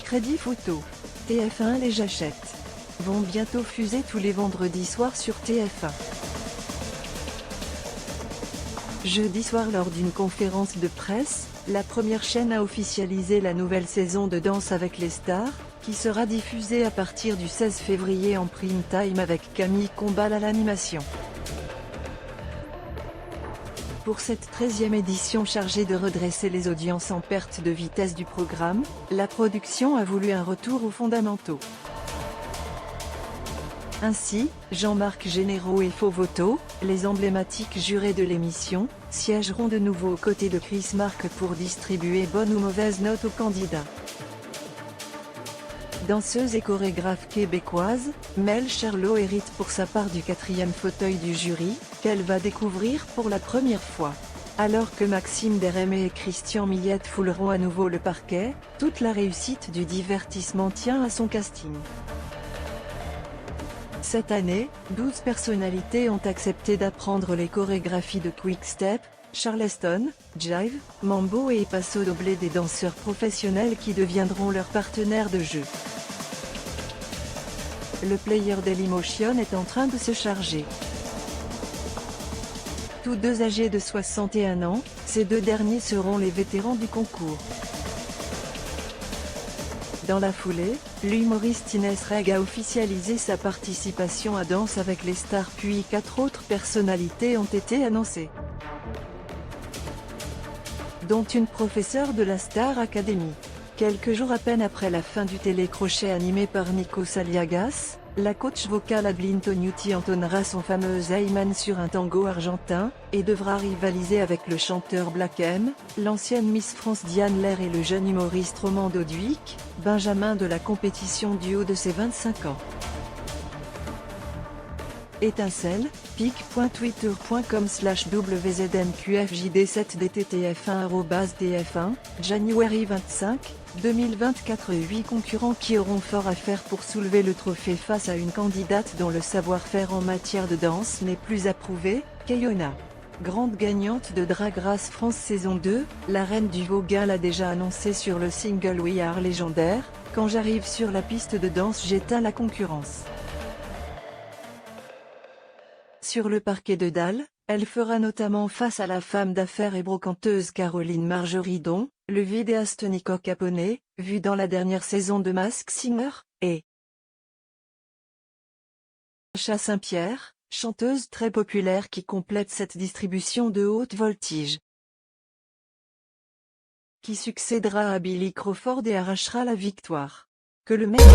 Crédit photo. TF1 Les J'achète vont bientôt fuser tous les vendredis soirs sur TF1. Jeudi soir, lors d'une conférence de presse, la première chaîne a officialisé la nouvelle saison de Danse avec les stars, qui sera diffusée à partir du 16 février en prime time avec Camille Combal à l'animation. Pour cette 13e édition chargée de redresser les audiences en perte de vitesse du programme, la production a voulu un retour aux fondamentaux. Ainsi, Jean-Marc Généraux et Faux Voto, les emblématiques jurés de l'émission, siégeront de nouveau aux côtés de Chris Marc pour distribuer bonne ou mauvaise note aux candidats. Danseuse et chorégraphe québécoise, Mel Charlot hérite pour sa part du 4e fauteuil du jury, qu'elle va découvrir pour la première fois. Alors que Maxime Desremés et Christian Millette fouleront à nouveau le parquet, toute la réussite du divertissement tient à son casting. Cette année, 12 personnalités ont accepté d'apprendre les chorégraphies de Quick Step, Charleston, Jive, Mambo et Paso Doble, des danseurs professionnels qui deviendront leurs partenaires de jeu. Le player Dailymotion est en train de se charger. Tous deux âgés de 61 ans, ces deux derniers seront les vétérans du concours. Dans la foulée, l'humoriste Inès Reg a officialisé sa participation à Danse avec les stars, puis 4 autres personnalités ont été annoncées, dont une professeure de la Star Academy. Quelques jours à peine après la fin du télécrochet animé par Nikos Aliagas, la coach vocale Adeline Tognuti entonnera son fameux Ayman sur un tango argentin, et devra rivaliser avec le chanteur Black M, l'ancienne Miss France Diane Lair et le jeune humoriste Roman Doduic, benjamin de la compétition du haut de ses 25 ans. Étincelle, pic.twitter.com/wznqfjd7dttf1 January 25, 2024. 8 concurrents qui auront fort à faire pour soulever le trophée face à une candidate dont le savoir-faire en matière de danse n'est plus approuvé, Kayona. Grande gagnante de Drag Race France saison 2, la reine du Voguing l'a déjà annoncé sur le single We Are Légendaire: quand j'arrive sur la piste de danse, j'éteins la concurrence. Sur le parquet de Dalles, elle fera notamment face à la femme d'affaires et brocanteuse Caroline Margeridon, le vidéaste Nico Capone, vu dans la dernière saison de Masked Singer, et Sacha Saint-Pierre, chanteuse très populaire qui complète cette distribution de haute voltige, qui succédera à Billy Crawford et arrachera la victoire. Que le meilleur